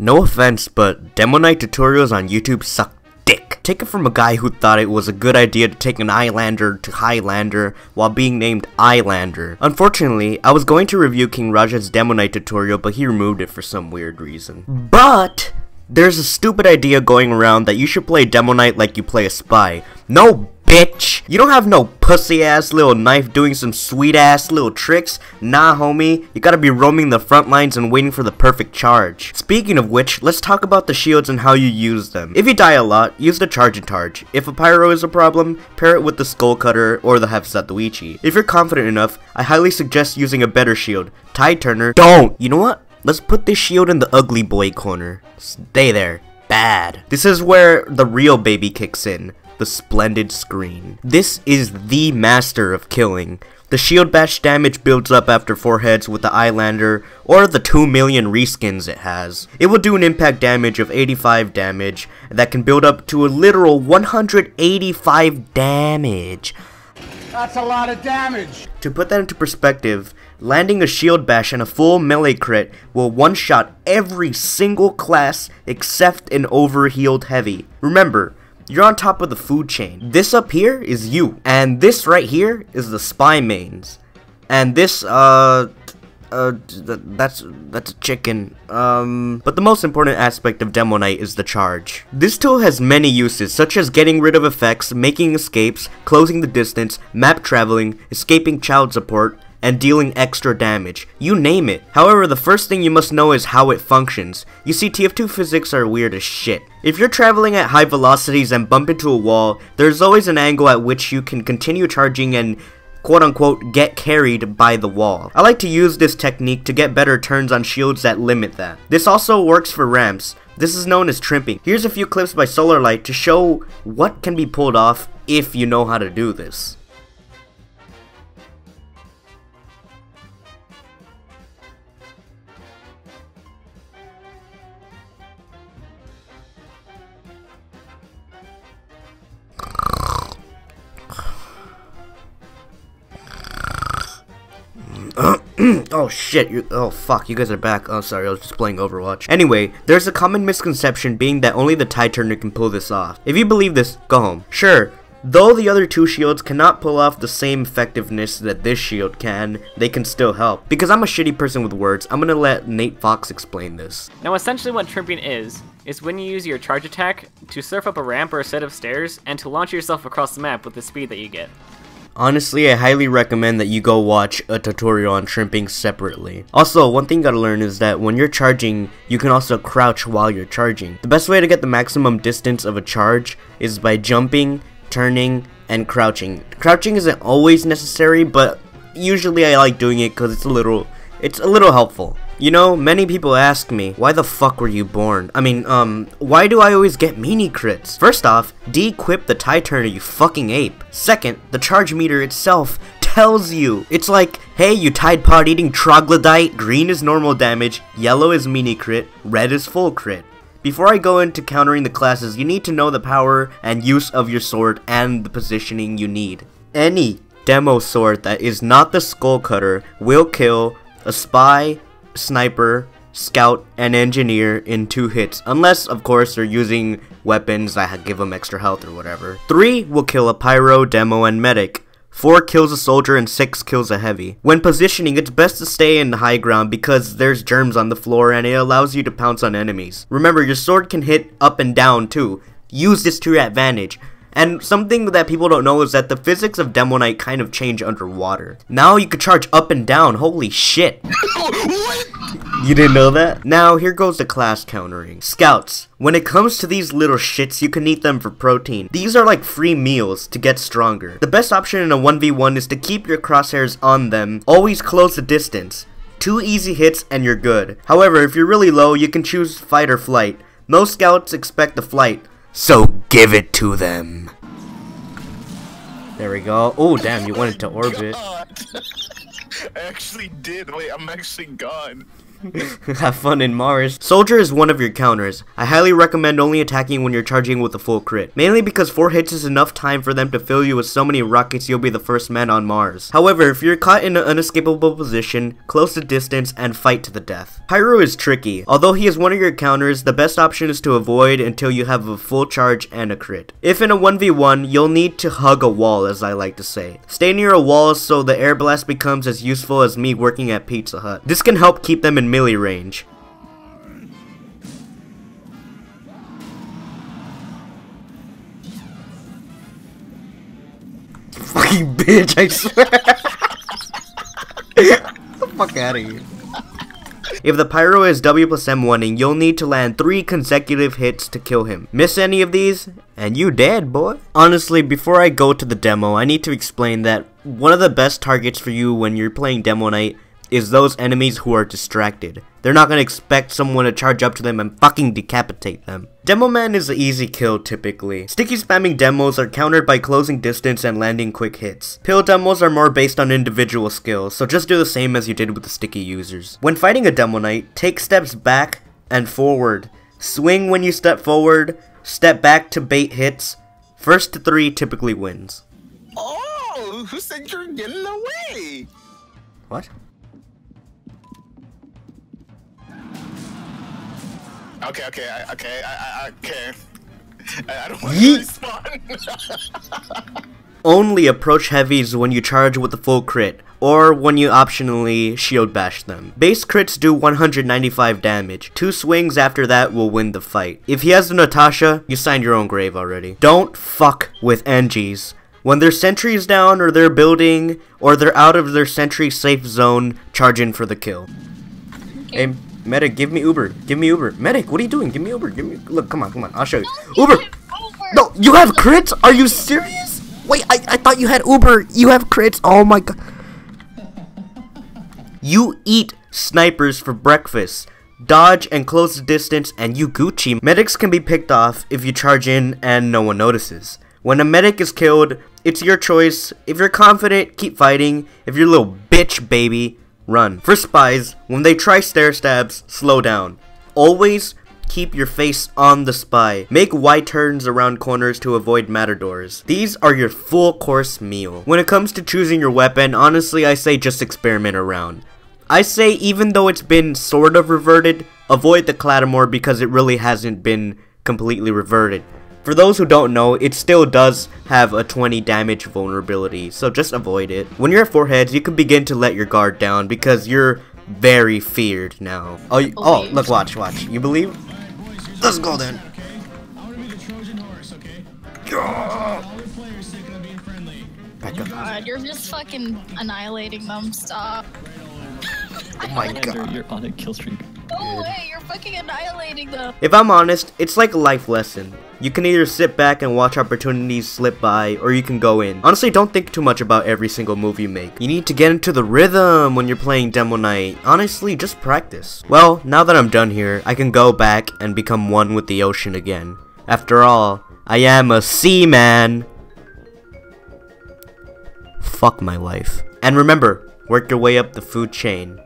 No offense, but Demoknight tutorials on YouTube suck dick. Take it from a guy who thought it was a good idea to take an iLander to Highlander while being named iLander. Unfortunately, I was going to review King Raja's Demoknight tutorial, but he removed it for some weird reason. But there's a stupid idea going around that you should play Demoknight like you play a spy. No, bitch! You don't have no pussy ass little knife doing some sweet ass little tricks. Nah, homie, you gotta be roaming the front lines and waiting for the perfect charge. Speaking of which, let's talk about the shields and how you use them. If you die a lot, use the charge and charge. If a pyro is a problem, pair it with the skull cutter or the Hefsatuichi. If you're confident enough, I highly suggest using a better shield. Tide turner, don't! You know what? Let's put this shield in the ugly boy corner. Stay there. Bad. This is where the real baby kicks in. The splendid screen. This is the master of killing. The shield bash damage builds up after 4 heads with the iLander or the 2 million reskins it has. It will do an impact damage of 85 damage that can build up to a literal 185 damage. That's a lot of damage! To put that into perspective, landing a shield bash and a full melee crit will one-shot every single class except an overhealed heavy. Remember, you're on top of the food chain. This up here is you, and this right here is the spy mains, and this that's a chicken. But the most important aspect of Demoknight is the charge. This tool has many uses, such as getting rid of effects, making escapes, closing the distance, map traveling, escaping child support, and dealing extra damage. You name it. However, the first thing you must know is how it functions. You see, TF2 physics are weird as shit. If you're traveling at high velocities and bump into a wall, there's always an angle at which you can continue charging and quote-unquote get carried by the wall. I like to use this technique to get better turns on shields that limit that. This also works for ramps. This is known as trimping. Here's a few clips by Solarlight to show what can be pulled off if you know how to do this. Oh shit, oh fuck, you guys are back. Oh sorry, I was just playing Overwatch. Anyway, there's a common misconception being that only the Tide Turner can pull this off. If you believe this, go home. Sure, though the other two shields cannot pull off the same effectiveness that this shield can, they can still help. Because I'm a shitty person with words, I'm gonna let Nate Fox explain this. Now essentially what tripping is when you use your charge attack to surf up a ramp or a set of stairs and to launch yourself across the map with the speed that you get. Honestly, I highly recommend that you go watch a tutorial on shrimping separately. Also, one thing you gotta learn is that when you're charging, you can also crouch while you're charging. The best way to get the maximum distance of a charge is by jumping, turning, and crouching. Crouching isn't always necessary, but usually I like doing it because it's a little helpful. You know, many people ask me, why the fuck were you born? I mean, why do I always get meanie crits? First off, de-equip the Tide Turner, you fucking ape. Second, the charge meter itself tells you. It's like, hey, you Tide Pod eating troglodyte, green is normal damage, yellow is meanie crit, red is full crit. Before I go into countering the classes, you need to know the power and use of your sword and the positioning you need. Any demo sword that is not the skull cutter will kill a spy, sniper, scout, and engineer in 2 hits, unless of course they're using weapons that give them extra health or whatever. 3 will kill a pyro, demo, and medic. 4 kills a soldier and 6 kills a heavy. When positioning, it's best to stay in the high ground because there's germs on the floor and it allows you to pounce on enemies. Remember, your sword can hit up and down too. Use this to your advantage. And something that people don't know is that the physics of Demoknight kind of change underwater. Now you can charge up and down, holy shit. You didn't know that? Now here goes the class countering. Scouts. When it comes to these little shits, you can eat them for protein. These are like free meals to get stronger. The best option in a 1v1 is to keep your crosshairs on them. Always close the distance. 2 easy hits and you're good. However, if you're really low, you can choose fight or flight. Most scouts expect the flight. So give it to them. There we go. Oh damn, you went into orbit. God. I actually did. Wait, I'm actually gone. Have fun in Mars. Soldier is one of your counters. I highly recommend only attacking when you're charging with a full crit. Mainly because 4 hits is enough time for them to fill you with so many rockets you'll be the first man on Mars. However, if you're caught in an unescapable position, close the distance and fight to the death. Pyro is tricky. Although he is one of your counters, the best option is to avoid until you have a full charge and a crit. If in a 1v1, you'll need to hug a wall, as I like to say. Stay near a wall so the air blast becomes as useful as me working at Pizza Hut. This can help keep them in melee range. Fucking bitch, I swear. Get the fuck out of here. If the Pyro is W plus M1ing, you'll need to land 3 consecutive hits to kill him. Miss any of these, and you dead, boy. Honestly, before I go to the demo, I need to explain that one of the best targets for you when you're playing Demoknight is those enemies who are distracted. They're not gonna expect someone to charge up to them and fucking decapitate them. Demo Man is an easy kill typically. Sticky spamming demos are countered by closing distance and landing quick hits. Pill demos are more based on individual skills, so just do the same as you did with the sticky users. When fighting a Demoknight, take steps back and forward. Swing when you step forward, step back to bait hits. First to 3 typically wins. Oh, who said you're getting away? What? Okay. I don't want to respawn. Only approach heavies when you charge with the full crit, or when you optionally shield bash them. Base crits do 195 damage. 2 swings after that will win the fight. If he has the Natasha, you signed your own grave already. Don't fuck with NGs. When their sentry is down, or they're building, or they're out of their sentry safe zone, charge in for the kill. Okay. Hey, Medic, give me Uber. Give me Uber. Medic, what are you doing? Give me Uber. Give me. Look, come on. I'll show you. Uber! No, you have crits? Are you serious? Wait, I thought you had Uber. You have crits. Oh my god. You eat snipers for breakfast. Dodge and close the distance, and you Gucci. Medics can be picked off if you charge in and no one notices. When a medic is killed, it's your choice. If you're confident, keep fighting. If you're a little bitch, baby, run. For spies, when they try stair stabs, slow down. Always keep your face on the spy. Make wide turns around corners to avoid matadors. These are your full course meal. When it comes to choosing your weapon, honestly I say just experiment around. I say even though it's been sort of reverted, avoid the Claymore because it really hasn't been completely reverted. For those who don't know, it still does have a 20 damage vulnerability, so just avoid it. When you're at 4 heads, you can begin to let your guard down because you're very feared now. Oh, look, watch. You believe? Let's go then. Back up. God, you're just fucking annihilating them. Stop. Oh my god. You're on a kill streak. No way, you're fucking annihilating them. If I'm honest, it's like a life lesson. You can either sit back and watch opportunities slip by, or you can go in. Honestly, don't think too much about every single move you make. You need to get into the rhythm when you're playing Demoknight. Honestly, just practice. Well, now that I'm done here, I can go back and become one with the ocean again. After all, I am a seaman. Fuck my life. And remember, work your way up the food chain.